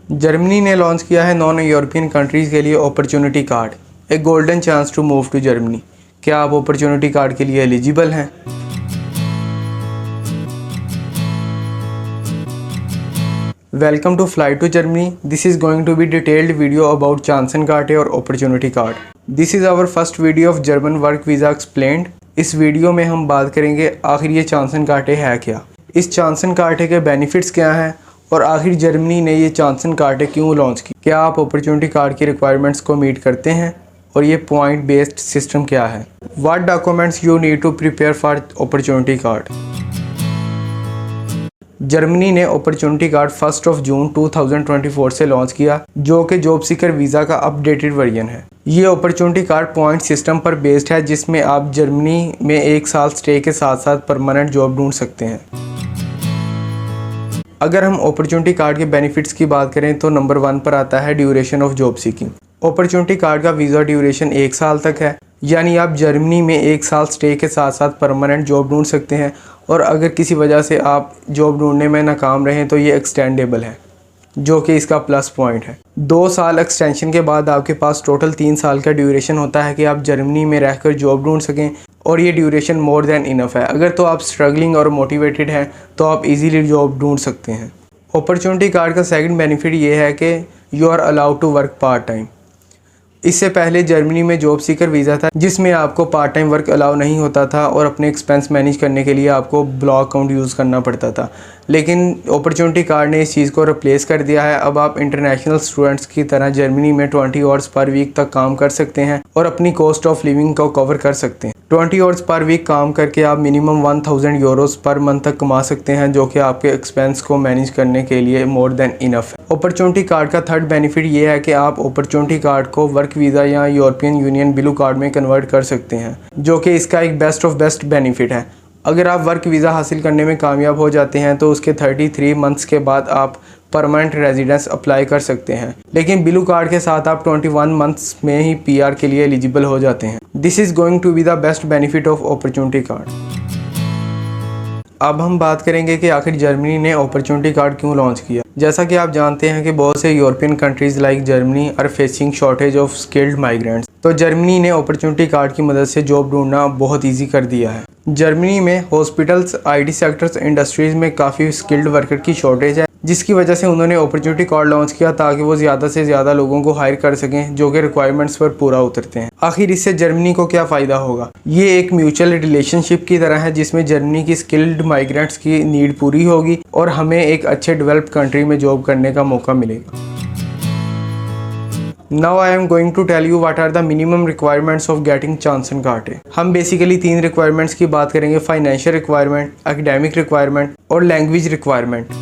Germany ने launch किया है नॉन यूरोपियन कंट्रीज़ के लिए opportunity card, a golden chance to move to Germany. क्या आप अपॉर्चुनिटी कार्ड के लिए एलिजिबल हैं? Welcome to fly to Germany. This is going to be detailed video about Chancenkarte और opportunity card. This is our first video of German work visa explained. इस वीडियो में हम बात करेंगे आखिर ये चांसन कार्टे है क्या, इस चांसन कार्टे के बेनिफिट्स क्या हैं और आखिर जर्मनी ने ये चांसन कार्टे क्यों लॉन्च की। क्या आप अपॉर्चुनिटी कार्ड की रिक्वायरमेंट्स को मीट करते हैं और ये पॉइंट बेस्ड सिस्टम क्या है। What documents you need to prepare for opportunity card. Germany ने अपॉर्चुनिटी कार्ड 1 जून 2024 से लॉन्च किया, जो कि जॉब सीकर वीज़ा का अपडेटेड वर्जन है। ये अपॉर्चुनिटी कार्ड पॉइंट सिस्टम पर बेस्ड है, जिसमें आप जर्मनी में 1 साल स्टे के साथ साथ परमानेंट जॉब ढूंढ सकते हैं। अगर हम अपॉर्चुनिटी कार्ड के बेनिफिट्स की बात करें तो नंबर 1 पर आता है duration of job seeking. Opportunity card का वीज़ा ड्यूरेशन 1 साल तक है, यानी आप जर्मनी में 1 साल स्टे के साथ साथ परमानेंट जॉब ढूंढ सकते हैं और अगर किसी वजह से आप जॉब ढूंढने में नाकाम रहें तो ये एक्सटेंडेबल है, जो कि इसका प्लस पॉइंट है। 2 साल एक्सटेंशन के बाद आपके पास टोटल 3 साल का ड्यूरेशन होता है कि आप जर्मनी में रहकर जॉब ढूंढ सकें और ये ड्यूरेशन मोर देन इनफ है। अगर तो आप स्ट्रगलिंग और मोटिवेटेड हैं तो आप इजीली जॉब ढूंढ सकते हैं। अपॉर्चुनिटी कार्ड का सेकंड बेनिफिट ये है कि you are allowed to work part time. इससे पहले जर्मनी में जॉब सीकर वीज़ा था, जिसमें आपको पार्ट टाइम वर्क अलाउ नहीं होता था और अपने एक्सपेंस मैनेज करने के लिए आपको ब्लॉक अकाउंट यूज़ करना पड़ता था। लेकिन अपॉर्चुनिटी कार्ड ने इस चीज़ को रिप्लेस कर दिया है। अब आप इंटरनेशनल स्टूडेंट्स की तरह जर्मनी में 20 आवर्स पर वीक तक काम कर सकते हैं और अपनी कॉस्ट ऑफ लिविंग को कवर कर सकते हैं। 20 आवर्स पर वीक काम करके आप मिनिमम 1000 यूरोस पर मंथ तक कमा सकते हैं, जो कि आपके एक्सपेंस को मैनेज करने के लिए मोर देन इनफ है। अपॉर्चुनिटी कार्ड का थर्ड बेनिफिट ये है कि आप अपॉर्चुनिटी कार्ड को वर्क वीज़ा या यूरोपियन यूनियन ब्लू कार्ड में कन्वर्ट कर सकते हैं, जो कि इसका एक बेस्ट ऑफ बेस्ट बेनिफिट है। अगर आप वर्क वीज़ा हासिल करने में कामयाब हो जाते हैं तो उसके 33 मंथ्स के बाद आप परमानेंट रेजिडेंस अप्लाई कर सकते हैं, लेकिन ब्लू कार्ड के साथ आप 21 मंथ्स में ही पीआर के लिए एलिजिबल हो जाते हैं। This is going to be the best benefit of opportunity card. अब हम बात करेंगे कि आखिर जर्मनी ने अपॉर्चुनिटी कार्ड क्यों लॉन्च किया। जैसा कि आप जानते हैं कि बहुत से European countries like Germany are facing shortage of skilled migrants, तो जर्मनी ने अपॉर्चुनिटी कार्ड की मदद से जॉब ढूंढना बहुत ईजी कर दिया है। जर्मनी में हॉस्पिटल्स, आईटी सेक्टर्स, इंडस्ट्रीज़ में काफ़ी स्किल्ड वर्कर की शॉर्टेज है, जिसकी वजह से उन्होंने अपॉर्चुनिटी कार्ड लॉन्च किया ताकि वो ज़्यादा से ज़्यादा लोगों को हायर कर सकें जो कि रिक्वायरमेंट्स पर पूरा उतरते हैं। आखिर इससे जर्मनी को क्या फ़ायदा होगा। ये एक म्यूचुअल रिलेशनशिप की तरह है, जिसमें जर्मनी की स्किल्ड माइग्रेंट्स की नीड पूरी होगी और हमें एक अच्छे डेवलप्ड कंट्री में जॉब करने का मौका मिलेगा। Now I am going to tell you what are the minimum requirements of getting चांसन कार्टे। हम बेसिकली 3 रिक्वायरमेंट्स की बात करेंगे, फाइनेंशियल रिक्वायरमेंट, एकेडमिक रिक्वायरमेंट और लैंग्वेज रिक्वायरमेंट।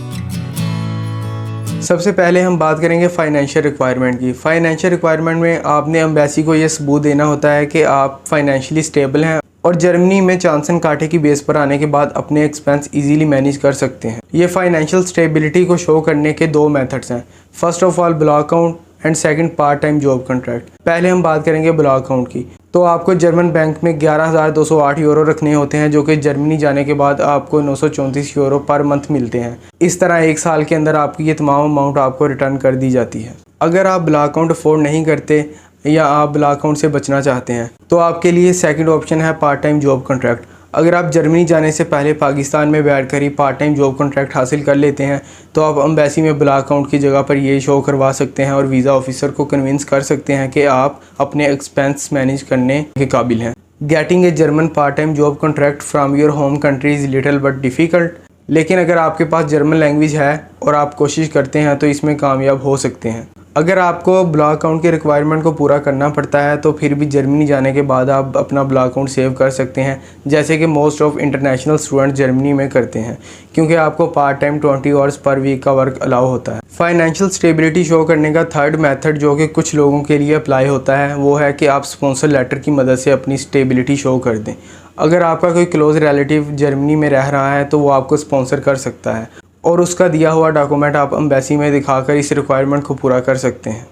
सबसे पहले हम बात करेंगे फाइनेंशियल रिक्वायरमेंट की। फाइनेंशियल रिक्वायरमेंट में आपने एम्बेसी को ये सबूत देना होता है कि आप फाइनेंशियली स्टेबल हैं और जर्मनी में चांसन कार्टे की बेस पर आने के बाद अपने एक्सपेंस इजीली मैनेज कर सकते हैं। ये फाइनेंशियल स्टेबिलिटी को शो करने के 2 मेथड्स हैं। First of all block account and second part time job contract. पहले हम बात करेंगे ब्लॉक अकाउंट की। तो आपको जर्मन बैंक में 11,208 यूरो रखने होते हैं, जो कि जर्मनी जाने के बाद आपको 934 यूरो पर मंथ मिलते हैं। इस तरह 1 साल के अंदर आपकी ये तमाम अमाउंट आपको रिटर्न कर दी जाती है। अगर आप ब्लॉक अकाउंट अफोर्ड नहीं करते या आप ब्लॉक अकाउंट से बचना चाहते हैं तो आपके लिए सेकंड ऑप्शन है पार्ट टाइम जॉब कॉन्ट्रैक्ट। अगर आप जर्मनी जाने से पहले पाकिस्तान में बैठकर ही पार्ट टाइम जॉब कॉन्ट्रैक्ट हासिल कर लेते हैं तो आप एम्बेसी में ब्लॉक अकाउंट की जगह पर ये शो करवा सकते हैं और वीज़ा ऑफिसर को कन्विंस कर सकते हैं कि आप अपने एक्सपेंस मैनेज करने के काबिल हैं। Getting a German part time job contract from your home country is little but difficult, लेकिन अगर आपके पास जर्मन लैंग्वेज है और आप कोशिश करते हैं तो इसमें कामयाब हो सकते हैं। अगर आपको ब्लॉक अकाउंट के रिक्वायरमेंट को पूरा करना पड़ता है तो फिर भी जर्मनी जाने के बाद आप अपना ब्लॉक अकाउंट सेव कर सकते हैं, जैसे कि most of international student Germany में करते हैं, क्योंकि आपको part time 20 hours per week का वर्क अलाउ होता है। फाइनेंशियल स्टेबिलिटी शो करने का थर्ड मेथड जो कि कुछ लोगों के लिए अप्लाई होता है वो है कि आप स्पॉन्सर लेटर की मदद से अपनी स्टेबिलिटी शो कर दें। अगर आपका कोई क्लोज रिलेटिव जर्मनी में रह रहा है तो वो आपको स्पॉन्सर कर सकता है और उसका दिया हुआ डॉक्यूमेंट आप एम्बेसी में दिखाकर इस रिक्वायरमेंट को पूरा कर सकते हैं।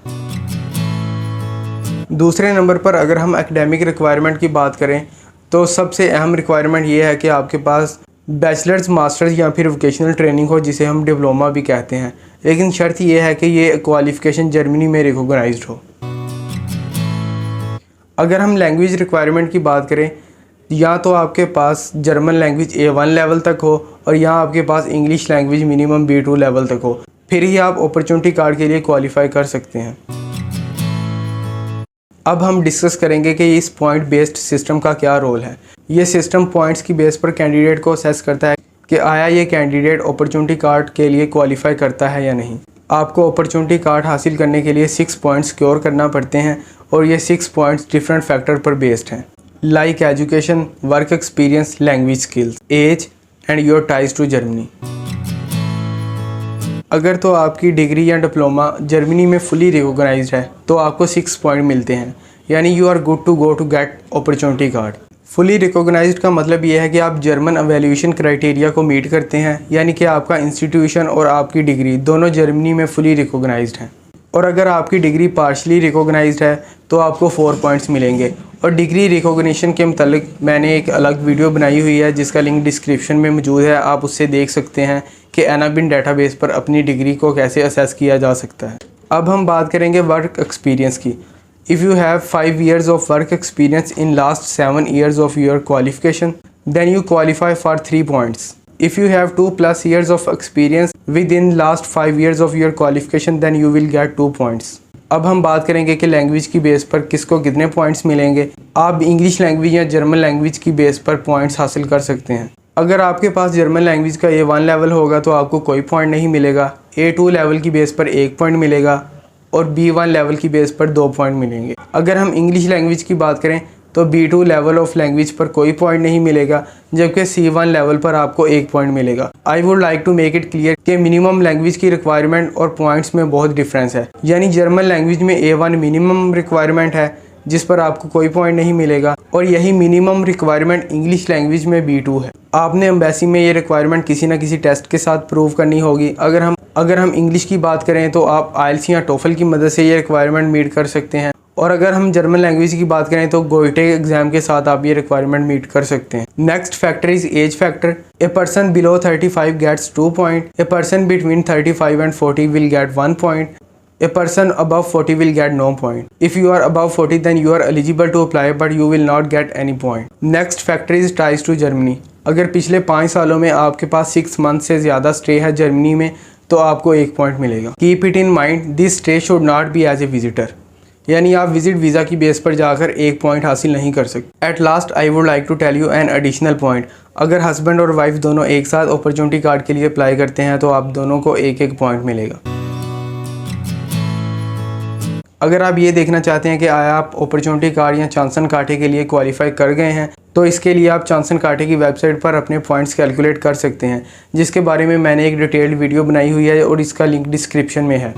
दूसरे नंबर पर अगर हम एकेडमिक रिक्वायरमेंट की बात करें तो सबसे अहम रिक्वायरमेंट ये है कि आपके पास बैचलर्स, मास्टर्स या फिर वोकेशनल ट्रेनिंग हो, जिसे हम डिप्लोमा भी कहते हैं, लेकिन शर्त यह है कि ये क्वालिफ़िकेशन जर्मनी में रिकॉग्नाइज्ड हो। अगर हम लैंग्वेज रिक्वायरमेंट की बात करें, या तो आपके पास जर्मन लैंग्वेज A1 लेवल तक हो और या आपके पास English language minimum B2 level तक हो, फिर ही आप अपॉर्चुनिटी कार्ड के लिए क्वालिफाई कर सकते हैं। अब हम डिस्कस करेंगे कि इस पॉइंट बेस्ड सिस्टम का क्या रोल है। ये सिस्टम पॉइंट्स की बेस पर कैंडिडेट को असेस करता है कि आया ये कैंडिडेट अपॉर्चुनिटी कार्ड के लिए क्वालिफाई करता है या नहीं। आपको अपॉर्चुनिटी कार्ड हासिल करने के लिए 6 पॉइंट्स स्कोर करना पड़ते हैं और ये 6 पॉइंट्स डिफरेंट फैक्टर पर बेस्ड हैं, like education, work experience, language skills, age and your ties to Germany. अगर तो आपकी डिग्री या डिप्लोमा जर्मनी में फुली रिकॉग्नाइज्ड है तो आपको 6 पॉइंट मिलते हैं, यानी you are good to go to get opportunity card. Fully recognised का मतलब ये है कि आप जर्मन एवेल्यूएशन क्राइटेरिया को मीट करते हैं, यानी कि आपका इंस्टीट्यूशन और आपकी डिग्री दोनों जर्मनी में फुली रिकॉग्नाइज्ड हैं। और अगर आपकी डिग्री पार्शली रिकॉग्नाइज्ड है तो आपको 4 पॉइंट्स मिलेंगे। और डिग्री रिकॉग्निशन के मतलब मैंने एक अलग वीडियो बनाई हुई है जिसका लिंक डिस्क्रिप्शन में मौजूद है, आप उससे देख सकते हैं कि एनाबिन डेटाबेस पर अपनी डिग्री को कैसे असेस किया जा सकता है। अब हम बात करेंगे वर्क एक्सपीरियंस की। If you have 5 years of work experience in last 7 years of your qualification, then you qualify for 3 points. If you have 2+ years of experience within last 5 years of your qualification, then you will get 2 points. अब हम बात करेंगे कि language की base पर किसको कितने points मिलेंगे। आप इंग्लिश लैंग्वेज या जर्मन लैंग्वेज की बेस पर पॉइंट्स हासिल कर सकते हैं। अगर आपके पास जर्मन लैंग्वेज का A1 लेवल होगा तो आपको कोई पॉइंट नहीं मिलेगा, A2 लेवल की बेस पर 1 पॉइंट मिलेगा और B1 लेवल की बेस पर 2 पॉइंट मिलेंगे। अगर हम इंग्लिश लैंग्वेज की बात करें तो B2 लेवल ऑफ लैंग्वेज पर कोई पॉइंट नहीं मिलेगा, जबकि C1 लेवल पर आपको 1 पॉइंट मिलेगा। I would like to make it clear कि मिनिमम लैंग्वेज की रिक्वायरमेंट और पॉइंट्स में बहुत डिफरेंस है। यानी जर्मन लैंग्वेज में A1 मिनिमम रिक्वायरमेंट है जिस पर आपको कोई पॉइंट नहीं मिलेगा, और यही मिनिमम रिक्वायरमेंट इंग्लिश लैंग्वेज में B2 है। आपने एम्बेसी में ये रिक्वायरमेंट किसी न किसी टेस्ट के साथ प्रूव करनी होगी। अगर हम इंग्लिश की बात करें तो आप IELTS या TOEFL की मदद से ये रिक्वायरमेंट मीट कर सकते हैं, और अगर हम जर्मन लैंग्वेज की बात करें तो गोइटे एग्जाम के साथ आप ये रिक्वायरमेंट मीट कर सकते हैं। Next factor is age factor. A person below 35 gets 2 point, a person between 35 and 40 will get 1 point, a person above 40 will get no point. If you are above 40 then you are eligible to apply but you will not get any point. Next factor is ties to Germany. अगर पिछले 5 सालों में आपके पास 6 month से ज़्यादा stay है Germany में तो आपको 1 पॉइंट मिलेगा। Keep it in mind this stay should not be as a visitor, यानी आप विजिट वीज़ा की बेस पर जाकर 1 पॉइंट हासिल नहीं कर सकते। At last I would like to tell you an additional point. अगर हस्बैंड और वाइफ दोनों एक साथ अपॉर्चुनिटी कार्ड के लिए अप्लाई करते हैं तो आप दोनों को 1-1 पॉइंट मिलेगा। अगर आप ये देखना चाहते हैं कि आया आप अपॉर्चुनिटी कार्ड या चांसन काटे के लिए क्वालिफाई कर गए हैं, तो इसके लिए आप चांसन काटे की वेबसाइट पर अपने पॉइंट्स कैलकुलेट कर सकते हैं, जिसके बारे में मैंने एक डिटेल्ड वीडियो बनाई हुई है और इसका लिंक डिस्क्रिप्शन में है।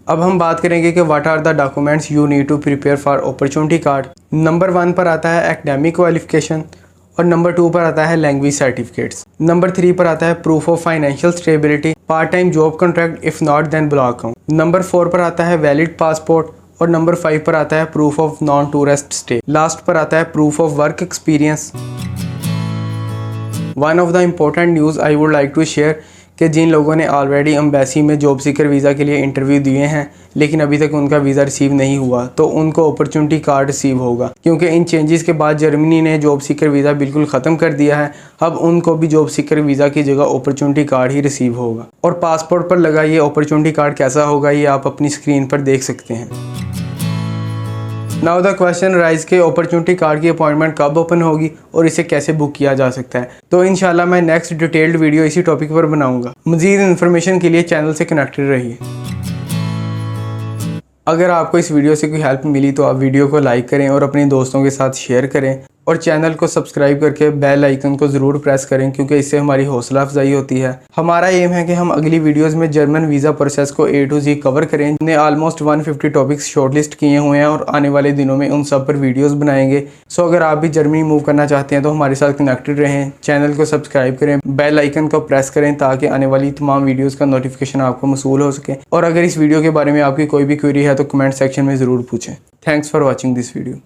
अब हम बात करेंगे कि what are the documents you need to prepare for opportunity card. Number 1 पर आता है एकेडमिक क्वालिफिकेशन, और नंबर 2 पर आता है लैंग्वेज सर्टिफिकेट्स। नंबर 3 पर आता है proof of financial stability, part time job contract, if not then block account. Number 4 पर आता है वैलिड पासपोर्ट, और नंबर 5 पर आता है proof of non tourist stay. Last पर आता है proof of work experience. One of the important news I would like to share कि जिन लोगों ने ऑलरेडी एम्बेसी में जॉब सीकर वीज़ा के लिए इंटरव्यू दिए हैं लेकिन अभी तक उनका वीज़ा रिसीव नहीं हुआ, तो उनको अपॉर्चुनिटी कार्ड रिसीव होगा, क्योंकि इन चेंजेस के बाद जर्मनी ने जॉब सीकर वीज़ा बिल्कुल ख़त्म कर दिया है। अब उनको भी जॉब सीकर वीज़ा की जगह अपॉर्चुनिटी कार्ड ही रिसीव होगा। और पासपोर्ट पर लगा ये अपॉर्चुनिटी कार्ड कैसा होगा ये आप अपनी स्क्रीन पर देख सकते हैं। नाउ द क्वेश्चन राइज के अपॉर्चुनिटी कार्ड की अपॉइंटमेंट कब ओपन होगी और इसे कैसे बुक किया जा सकता है। तो इंशाल्लाह मैं नेक्स्ट डिटेल्ड वीडियो इसी टॉपिक पर बनाऊंगा। मज़ीद इन्फॉर्मेशन के लिए चैनल से कनेक्टेड रहिए। अगर आपको इस वीडियो से कोई हेल्प मिली तो आप वीडियो को लाइक करें और अपने दोस्तों के साथ शेयर करें, और चैनल को सब्सक्राइब करके बेल आइकन को ज़रूर प्रेस करें, क्योंकि इससे हमारी हौसला अफजाई होती है। हमारा एम है कि हम अगली वीडियोस में जर्मन वीज़ा प्रोसेस को A to Z कवर करें। हमने ऑलमोस्ट 150 टॉपिक्स शॉर्टलिस्ट किए हुए हैं और आने वाले दिनों में उन सब पर वीडियोस बनाएंगे। सो अगर आप भी जर्मनी मूव करना चाहते हैं तो हमारे साथ कनेक्टेड रहें, चैनल को सब्सक्राइब करें, बेल आइकन को प्रेस करें ताकि आने वाली तमाम वीडियोज़ का नोटिफिकेशन आपको मसूल हो सके। और अगर इस वीडियो के बारे में आपकी कोई भी क्वेरी है तो कमेंट सेक्शन में ज़रूर पूछें। Thanks for watching this video.